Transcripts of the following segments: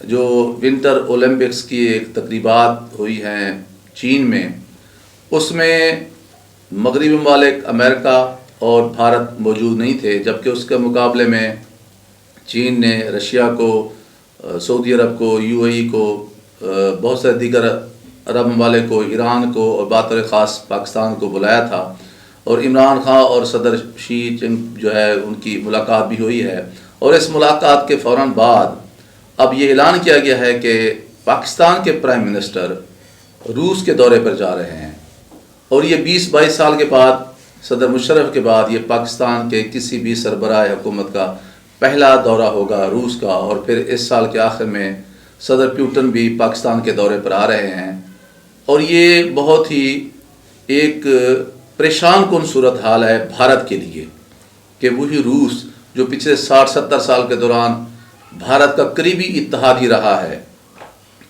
جو winter Olympics کی ایک تقریبات ہوئی ہیں چین میں، اس میں مغربی ممالک امریکہ اور بھارت موجود نہیں تھے، جبکہ اس کے مقابلے میں چین نے رشیا کو، سعودی عرب کو، یو اے ای کو، بہت سے دیگر عرب ممالک کو، ایران کو اور بطور خاص پاکستان کو بلایا تھا، اور عمران خان اور صدر شی جنگ جو ہے ان کی ملاقات بھی ہوئی ہے۔ اور اس ملاقات کے فوراً بعد اب یہ اعلان کیا گیا ہے کہ پاکستان کے پرائم منسٹر روس کے دورے پر جا رہے ہیں، اور یہ 20-22 سال کے بعد، صدر مشرف کے بعد، یہ پاکستان کے کسی بھی سربراہ حکومت کا پہلا دورہ ہوگا روس کا۔ اور پھر اس سال کے آخر میں صدر پیوٹن بھی پاکستان کے دورے پر آ رہے ہیں، اور یہ بہت ہی ایک پریشان کن صورتحال ہے بھارت کے لیے کہ وہی روس جو پچھلے 60-70 سال کے دوران بھارت کا قریبی اتحادی رہا ہے،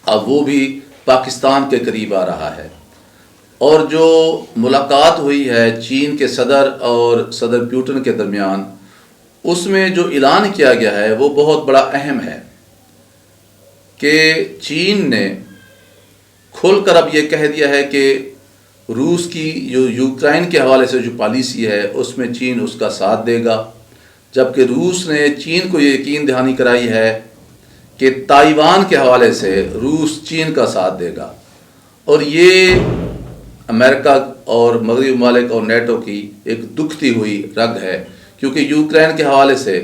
اب وہ بھی پاکستان کے قریب آ رہا ہے۔ اور جو ملاقات ہوئی ہے چین کے صدر اور صدر پیوٹن کے درمیان، اس میں جو اعلان کیا گیا ہے وہ بہت بڑا اہم ہے کہ چین نے کھل کر اب یہ کہہ دیا ہے کہ روس کی جو یوکرائن کے حوالے سے جو پالیسی ہے اس میں چین اس کا ساتھ دے گا، جبکہ روس نے چین کو یہ یقین دہانی کرائی ہے کہ تائیوان کے حوالے سے روس چین کا ساتھ دے گا۔ اور یہ امریکہ اور مغربی ممالک اور نیٹو کی ایک دکھتی ہوئی رگ ہے، کیونکہ یوکرین کے حوالے سے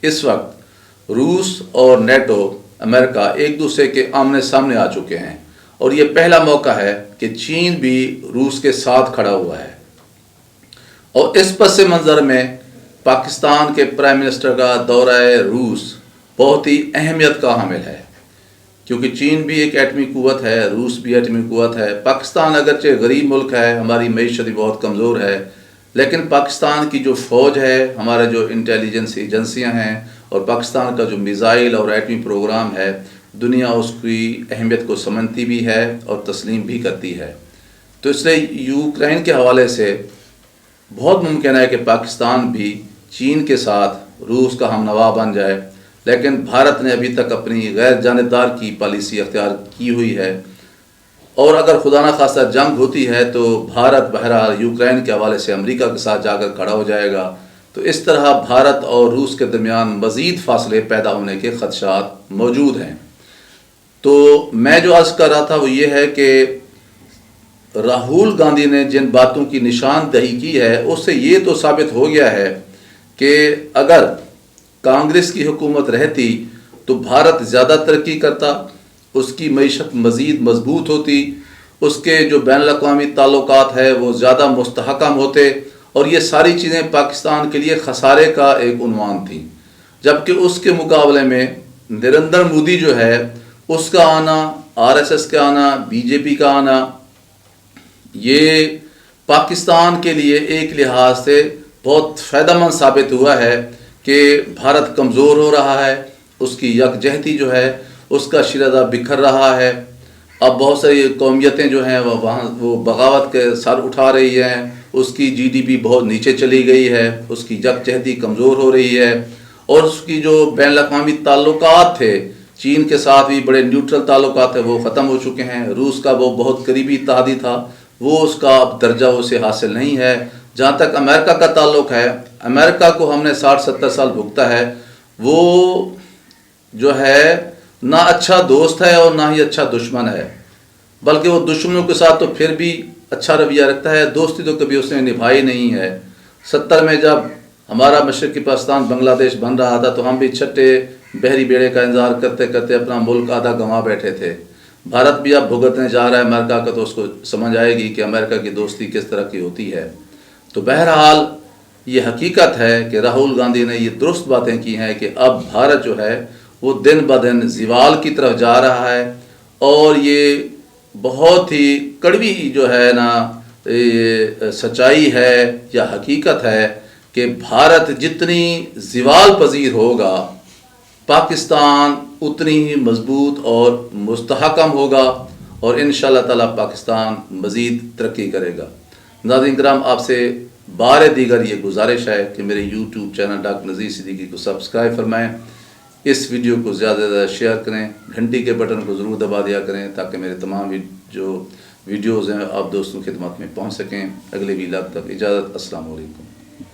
اس وقت روس اور نیٹو، امریکہ ایک دوسرے کے آمنے سامنے آ چکے ہیں، اور یہ پہلا موقع ہے کہ چین بھی روس کے ساتھ کھڑا ہوا ہے۔ اور اس پس منظر میں پاکستان کے پرائم منسٹر کا دورہ روس بہت ہی اہمیت کا حامل ہے، کیونکہ چین بھی ایک ایٹمی قوت ہے، روس بھی ایٹمی قوت ہے۔ پاکستان اگرچہ غریب ملک ہے، ہماری معیشت بھی بہت کمزور ہے، لیکن پاکستان کی جو فوج ہے، ہمارے جو انٹیلیجنس ایجنسیاں ہیں، اور پاکستان کا جو میزائل اور ایٹمی پروگرام ہے، دنیا اس کی اہمیت کو سمجھتی بھی ہے اور تسلیم بھی کرتی ہے۔ تو اس لیے یوکرائن کے حوالے سے بہت ممکن ہے کہ پاکستان بھی چین کے ساتھ روس کا ہم نوا بن جائے، لیکن بھارت نے ابھی تک اپنی غیر جانبدار کی پالیسی اختیار کی ہوئی ہے، اور اگر خدا نخواستہ جنگ ہوتی ہے تو بھارت بہرحال یوکرائن کے حوالے سے امریکہ کے ساتھ جا کر کھڑا ہو جائے گا۔ تو اس طرح بھارت اور روس کے درمیان مزید فاصلے پیدا ہونے کے خدشات موجود ہیں۔ تو میں جو عرض کر رہا تھا وہ یہ ہے کہ راہول گاندھی نے جن باتوں کی نشاندہی کی ہے، اس سے یہ تو ثابت ہو گیا ہے کہ اگر کانگریس کی حکومت رہتی تو بھارت زیادہ ترقی کرتا، اس کی معیشت مزید مضبوط ہوتی، اس کے جو بین الاقوامی تعلقات ہے وہ زیادہ مستحکم ہوتے، اور یہ ساری چیزیں پاکستان کے لیے خسارے کا ایک عنوان تھیں۔ جبکہ اس کے مقابلے میں نریندر مودی جو ہے، اس کا آنا، آر ایس ایس کا آنا، بی جے پی کا آنا، یہ پاکستان کے لیے ایک لحاظ سے بہت فائدہ مند ثابت ہوا ہے کہ بھارت کمزور ہو رہا ہے، اس کی یکجہتی جو ہے اس کا شیرازہ بکھر رہا ہے۔ اب بہت ساری قومیتیں جو ہیں وہ بغاوت کے سر اٹھا رہی ہیں، اس کی جی ڈی پی بہت نیچے چلی گئی ہے، اس کی یکجہتی کمزور ہو رہی ہے، اور اس کی جو بین الاقوامی تعلقات تھے، چین کے ساتھ بھی بڑے نیوٹرل تعلقات تھے، وہ ختم ہو چکے ہیں۔ روس کا وہ بہت قریبی اتحادی تھا، وہ اس کا اب درجہ اسے حاصل نہیں ہے۔ جہاں تک امریکہ کا تعلق ہے، امریکہ کو ہم نے 60-70 سال بھگتا ہے، وہ جو ہے نہ اچھا دوست ہے اور نہ ہی اچھا دشمن ہے، بلکہ وہ دشمنوں کے ساتھ تو پھر بھی اچھا رویہ رکھتا ہے، دوستی تو کبھی اس نے نبھائی نہیں ہے۔ 70 میں جب ہمارا مشرقی پاکستان بنگلہ دیش بن رہا تھا تو ہم بھی چھٹے بحری بیڑے کا انتظار کرتے کرتے اپنا ملک آدھا گنوا بیٹھے تھے۔ بھارت بھی اب بھگتنے جا رہا ہے امریکہ کا، تو اس کو سمجھ آئے گی کہ امریکہ کی دوستی کس طرح کی ہوتی ہے۔ تو بہرحال یہ حقیقت ہے کہ راہول گاندھی نے یہ درست باتیں کی ہیں کہ اب بھارت جو ہے وہ دن بدن زوال کی طرف جا رہا ہے، اور یہ بہت ہی کڑوی جو ہے نا سچائی ہے یا حقیقت ہے کہ بھارت جتنی زوال پذیر ہوگا، پاکستان اتنی ہی مضبوط اور مستحکم ہوگا، اور انشاءاللہ تعالی پاکستان مزید ترقی کرے گا۔ ناظرین کرام، آپ سے بار دیگر یہ گزارش ہے کہ میرے YouTube channel doctor Nazir Siddiqui کو سبسکرائب فرمائیں، اس ویڈیو کو زیادہ سے زیادہ شیئر کریں، گھنٹی کے بٹن کو ضرور دبا دیا کریں تاکہ میرے تمام جو ویڈیوز ہیں آپ دوستوں کی خدمت میں پہنچ سکیں۔ اگلے ویلاگ تک اجازت، السلام علیکم۔